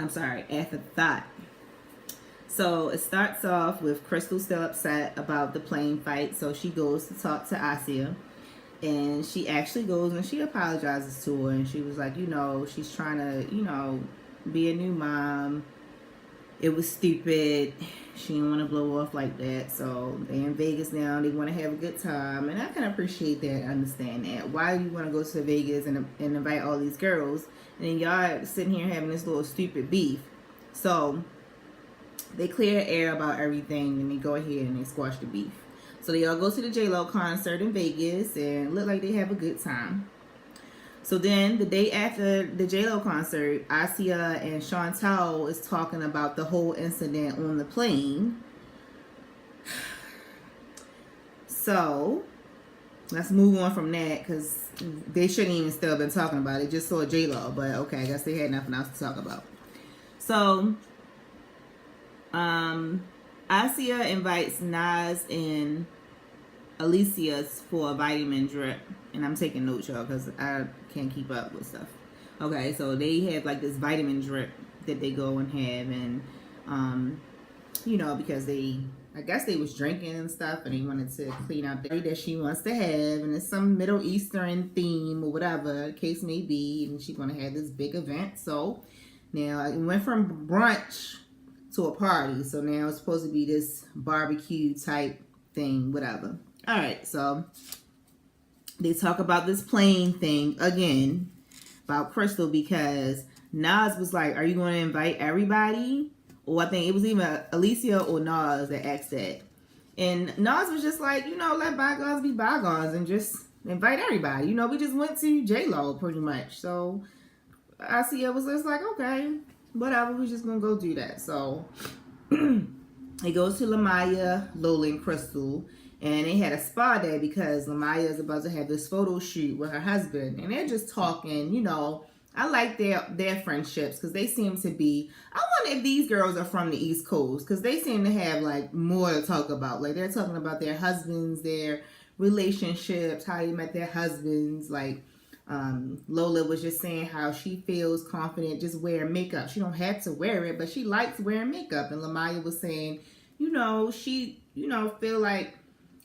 after Thot. So it starts off with Crystal still upset about the plane fight. So she goes to talk to Asia. And she actually goes and she apologizes to her. And she was like, she's trying to, be a new mom. It was stupid. She didn't want to blow off like that. So they in Vegas now. They want to have a good time. And I can appreciate that, understand that. Why do you want to go to Vegas and invite all these girls? And then y'all sitting here having this little stupid beef. So they clear the air about everything and they go ahead and they squash the beef. So they all go to the J-Lo concert in Vegas and look like they have a good time. So then the day after the J-Lo concert, Asia and Chantel is talking about the whole incident on the plane. So let's move on from that because they shouldn't even still been talking about it. Just saw J-Lo, but okay, I guess they had nothing else to talk about. So Asia invites Nas and Alicia for a vitamin drip. And I'm taking notes, y'all, because I can't keep up with stuff. Okay, so they have like this vitamin drip that they go and have. And, because I guess they was drinking and stuff. And they wanted to clean out the that she wants to have. And it's some Middle Eastern theme or whatever the case may be. And she's going to have this big event. So now it went from brunch to a party. So now it's supposed to be this barbecue type thing, whatever. All right, so they talk about this plane thing again about Crystal because Nas was like, are you going to invite everybody? Or I think it was either Alicia or Nas that asked that. And Nas was just like, let bygones be bygones and just invite everybody. We just went to J-Lo pretty much. So Asia was just like, okay, whatever, we're just going to go do that. So it goes to Lamaya, Lola, and Crystal. And they had a spa day because Lamaya is about to have this photo shoot with her husband. And they're just talking, I like their friendships because they seem to be, I wonder if these girls are from the East Coast because they seem to have like more to talk about. Like they're talking about their husbands, their relationships, how they met their husbands. Like Lola was just saying how she feels confident just wearing makeup. She don't have to wear it, but she likes wearing makeup. And Lamaya was saying, she, feel like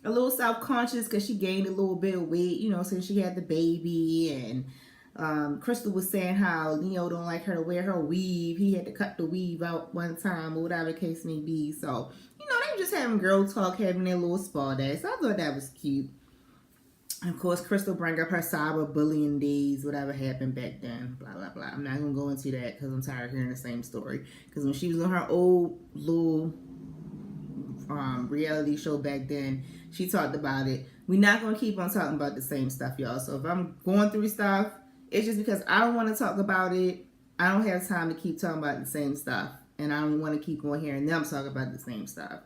a little self-conscious because she gained a little bit of weight, since she had the baby. And Crystal was saying how Leo don't like her to wear her weave. He had to cut the weave out one time or whatever the case may be. So, they were just having girl talk, having their little spa day. So I thought that was cute. And of course, Crystal bring up her cyberbullying days, whatever happened back then, blah, blah, blah. I'm not going to go into that because I'm tired of hearing the same story. Because when she was on her old little reality show back then, she talked about it. We're not going to keep on talking about the same stuff, y'all. So if I'm going through stuff, it's just because I don't want to talk about it. I don't have time to keep talking about the same stuff. And I don't want to keep on hearing them talk about the same stuff.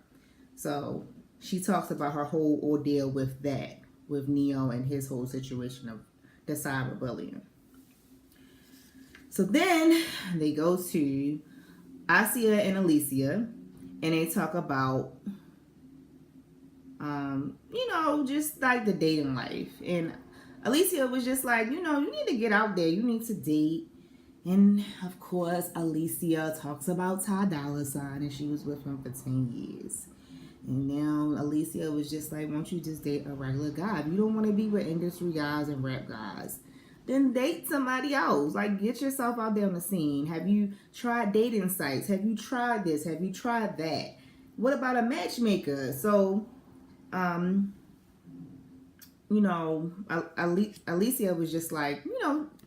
So she talks about her whole ordeal with that, with Neo and his whole situation of the cyberbullying. So then they go to Asia and Alicia. And they talk about, just like the dating life. And Alicia was just like, you need to get out there. You need to date. And of course, Alicia talks about Ty Dolla $ign and she was with him for 10 years. And now Alicia was just like, won't you just date a regular guy? If you don't want to be with industry guys and rap guys, then date somebody else. Like, get yourself out there on the scene. Have you tried dating sites? Have you tried this? Have you tried that? What about a matchmaker? So, Alicia was just like,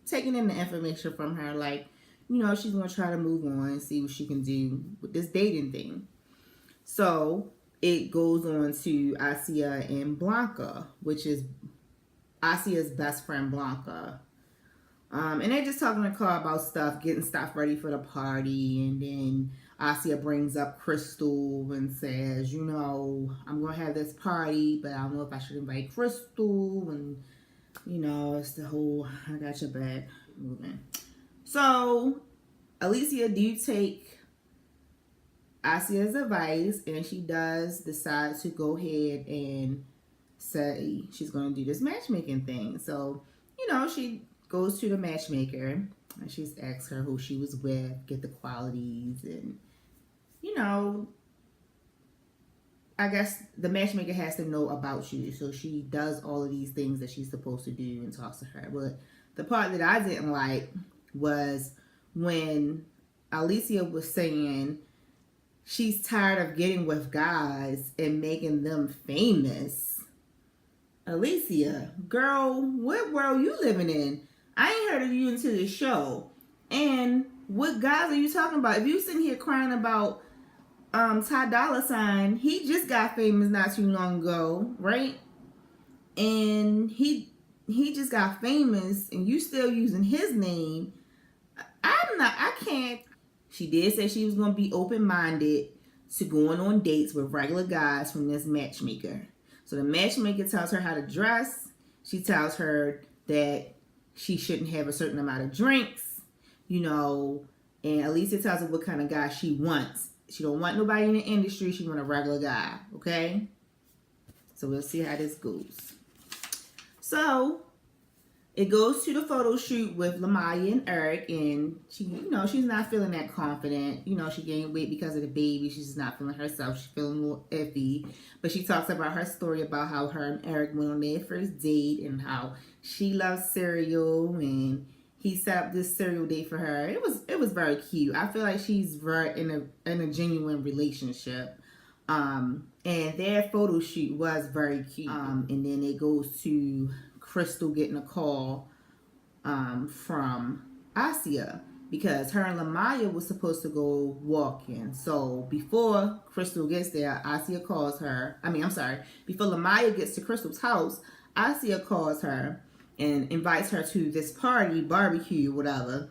taking in the information from her. Like, she's going to try to move on and see what she can do with this dating thing. So, it goes on to Asia and Blanca, which is Asia's best friend Blanca. And they're just talking to Carl about stuff, getting stuff ready for the party. And then Asia brings up Crystal and says, I'm going to have this party, but I don't know if I should invite Crystal. And, it's the whole, I got your back movement. So, Alicia, do you take Asia's advice? And she does decide to go ahead and say she's going to do this matchmaking thing. So, she goes to the matchmaker And she's asked her who she was with, get the qualities, and you know, I guess the matchmaker has to know about you. So she does all of these things that she's supposed to do and talks to her. But the part that I didn't like was when Alicia was saying she's tired of getting with guys and making them famous. Alicia, girl, what world you living in? I ain't heard of you until this show. And what guys are you talking about? If you sitting here crying about Ty Dolla Sign, he just got famous not too long ago, right? And he just got famous and you still using his name. I can't. She did say she was going to be open-minded to going on dates with regular guys from this matchmaker. So the matchmaker tells her how to dress. She tells her that she shouldn't have a certain amount of drinks, you know, and Alicia tells her what kind of guy she wants. She don't want nobody in the industry. She want a regular guy, okay? So we'll see how this goes. So it goes to the photo shoot with Lamaya and Eric, and she, you know, she's not feeling that confident. You know, she gained weight because of the baby. She's just not feeling herself. She's feeling a little iffy. But she talks about her story about how her and Eric went on their first date and how she loves cereal and he set up this cereal date for her. It was very cute. I feel like she's very in a genuine relationship. And their photo shoot was very cute. And then it goes to Crystal getting a call from Asia because her and Lamaya was supposed to go walking. So before Crystal gets there, Asia calls her. Before Lamaya gets to Crystal's house, Asia calls her and invites her to this party, barbecue, whatever,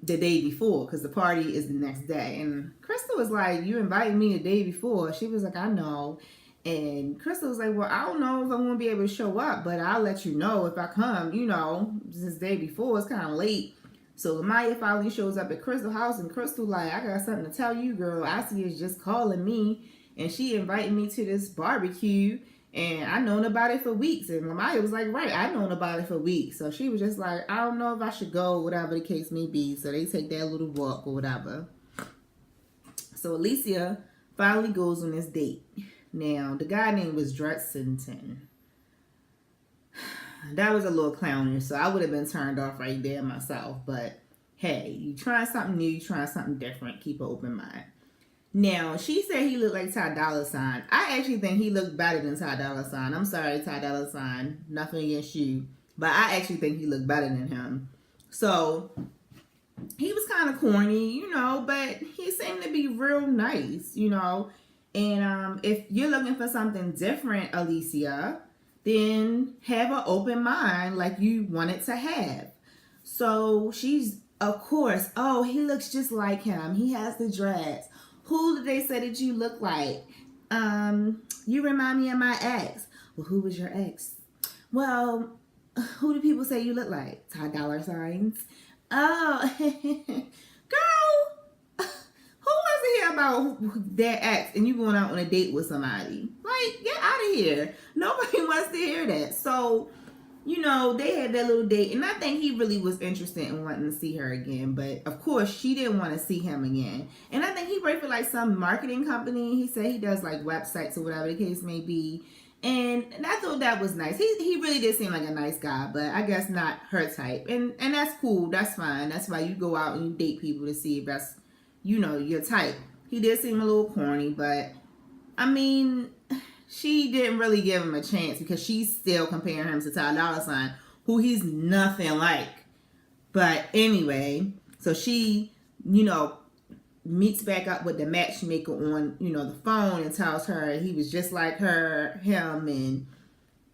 the day before, because the party is the next day. And Crystal was like, you invited me the day before. She was like, I know. And Crystal was like, well, I don't know if I'm going to be able to show up, but I'll let you know if I come, you know, this day before. It's kind of late. So Lamaya finally shows up at Crystal's house, and Crystal like, I got something to tell you, girl. Asia is just calling me, and she invited me to this barbecue. And I known about it for weeks. And Lamaya was like, right, I known about it for weeks. So she was just like, I don't know if I should go, whatever the case may be. So they take that little walk or whatever. So Alicia finally goes on this date. Now, the guy name was Drexington. That was a little clownish, so I would have been turned off right there myself. But hey, you trying something new, you trying something different, keep an open mind. Now, she said he looked like Ty Dolla Sign. I actually think he looked better than Ty Dolla Sign. I'm sorry, Ty Dolla Sign. Nothing against you. But I actually think he looked better than him. So, he was kind of corny, you know, but he seemed to be real nice, you know. And if you're looking for something different, Alicia, then have an open mind like you wanted to have. So, she's, of course, oh, he looks just like him. He has the dreads. Who did they say that you look like? You remind me of my ex. Well, who was your ex? Well, who do people say you look like? Ty Dolla Signs. Oh, girl, who wants to hear about their ex and you going out on a date with somebody? Like, get out of here. Nobody wants to hear that. So, you know, they had that little date, and I think he really was interested in wanting to see her again. But of course, she didn't want to see him again. And I think he worked for like some marketing company. He said he does like websites or whatever the case may be. And I thought that was nice. He really did seem like a nice guy, but I guess not her type. And that's cool. That's fine. That's why you go out and you date people to see if that's, you know, your type. He did seem a little corny, but I mean, she didn't really give him a chance because she's still comparing him to Ty Dolla Sign, who he's nothing like. But anyway, so she, you know, meets back up with the matchmaker on, you know, the phone and tells her he was just like him, and,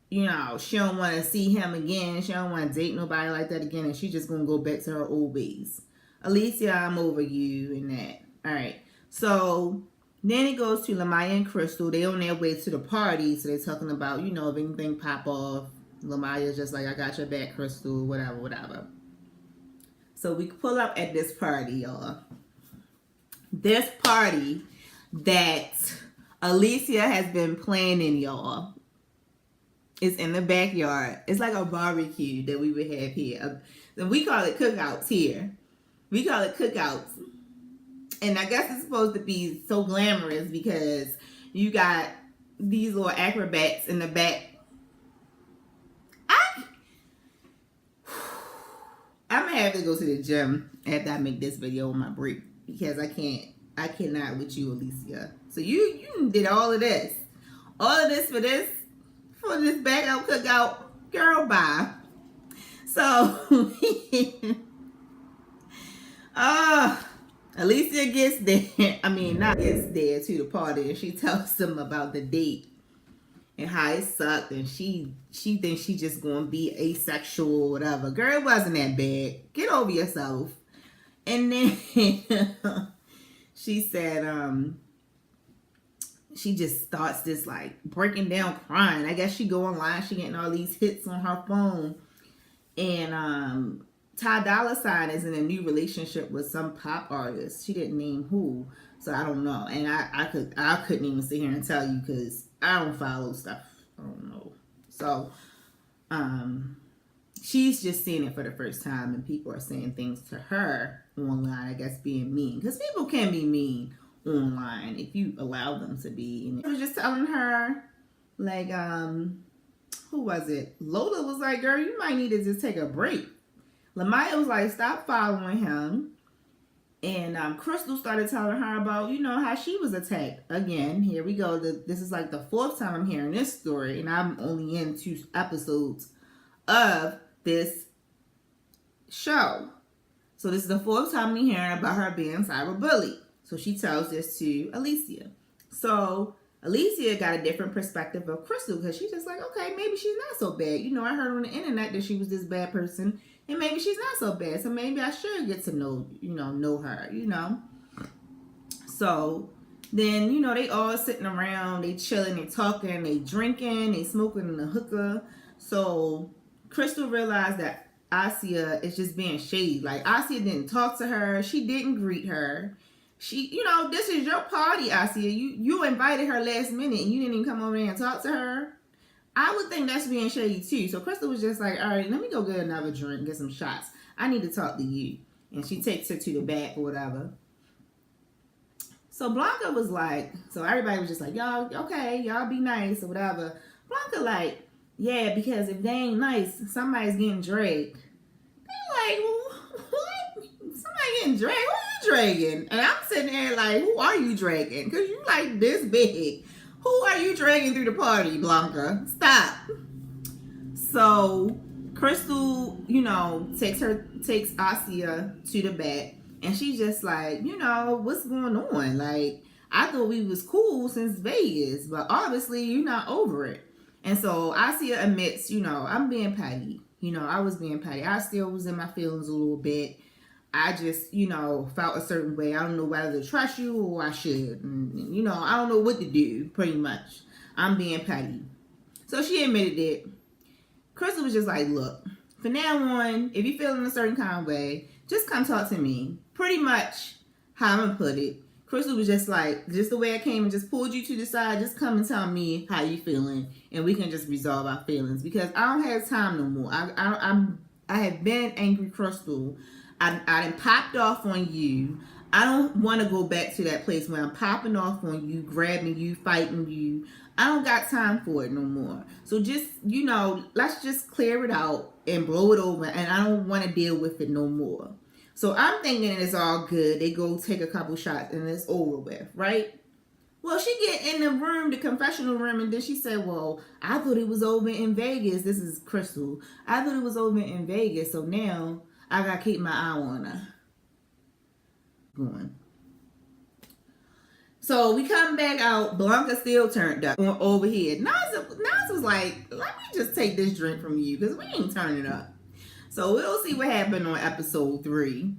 you know, she don't want to see him again. She don't want to date nobody like that again, and she's just going to go back to her old ways. Alicia, I'm over you and that. All right. So then it goes to Lamaya and Crystal. They on their way to the party, so they're talking about, you know, if anything pop off. Lamaya's just like, I got your back, Crystal, whatever. So we pull up at this party, y'all. This party that Alicia has been planning, y'all, is in the backyard. It's like a barbecue that we would have here. We call it cookouts here. We call it cookouts. And I guess it's supposed to be so glamorous because you got these little acrobats in the back. I'm gonna have to go to the gym after I make this video on my break because I cannot with you, Alicia. So you did all of this for this back out cookout, girl. Bye. So, Alicia gets there. I mean, not gets there to the party, and she tells them about the date and how it sucked, and she thinks she just gonna be asexual or whatever. Girl, it wasn't that bad. Get over yourself. And then she said, she just starts this like breaking down crying. I guess she go online, she getting all these hits on her phone. And Ty Dolla $ign is in a new relationship with some pop artist. She didn't name who, so I don't know. And I couldn't even sit here and tell you because I don't follow stuff. I don't know. So she's just seeing it for the first time, and people are saying things to her online, I guess being mean. Because people can be mean online if you allow them to be. And I was just telling her, like, who was it? Lola was like, girl, you might need to just take a break. Lamaya was like, stop following him. And Crystal started telling her about, you know, how she was attacked. Again, here we go. This is like the 4th time I'm hearing this story, and I'm only in 2 episodes of this show. So this is the 4th time I'm hearing about her being cyberbullied. So she tells this to Alicia. So Alicia got a different perspective of Crystal because she's just like, okay, maybe she's not so bad. You know, I heard on the internet that she was this bad person, and maybe she's not so bad. So maybe I should get to know her, you know. So then, you know, they all sitting around, they chilling, they talking, they drinking, they smoking in the hookah. So Crystal realized that Asia is just being shady. Like, Asia didn't talk to her. She didn't greet her. She, you know, this is your party, Asia. You invited her last minute and you didn't even come over there and talk to her. I would think that's being shady too. So Crystal was just like, all right, let me go get another drink, get some shots. I need to talk to you. And she takes her to the back or whatever. So Blanca was like, so everybody was just like, y'all, okay, y'all be nice or whatever. Blanca like, yeah, because if they ain't nice, somebody's getting dragged. They like, what? Somebody getting dragged? Who are you dragging? And I'm sitting there like, who are you dragging? Because you like this big. Who are you dragging through the party, Blanca? Stop. So Crystal, you know, takes Asia to the back, and she's just like, you know, what's going on? Like, I thought we was cool since Vegas, but obviously you're not over it. And so Asia admits, you know, I'm being petty. You know, I was being petty. I still was in my feelings a little bit. I just, you know, felt a certain way. I don't know whether to trust you or I should. And, you know, I don't know what to do, pretty much. I'm being petty. So she admitted it. Crystal was just like, look, from now on, if you're feeling a certain kind of way, just come talk to me. Pretty much how I'm going to put it. Crystal was just like, just the way I came and just pulled you to the side, just come and tell me how you feeling, and we can just resolve our feelings, because I don't have time no more. I have been angry, Crystal. I done popped off on you. I don't want to go back to that place where I'm popping off on you, grabbing you, fighting you. I don't got time for it no more. So just, you know, let's just clear it out and blow it over, and I don't want to deal with it no more. So I'm thinking it's all good. They go take a couple shots and it's over with, right? Well, she get in the room, the confessional room, and then she said, well, I thought it was over in Vegas. This is Crystal. I thought it was over in Vegas, so now I got to keep my eye on her. Going. So we come back out. Blanca still turned up over here. Nas was like, let me just take this drink from you because we ain't turning up. So we'll see what happened on episode 3.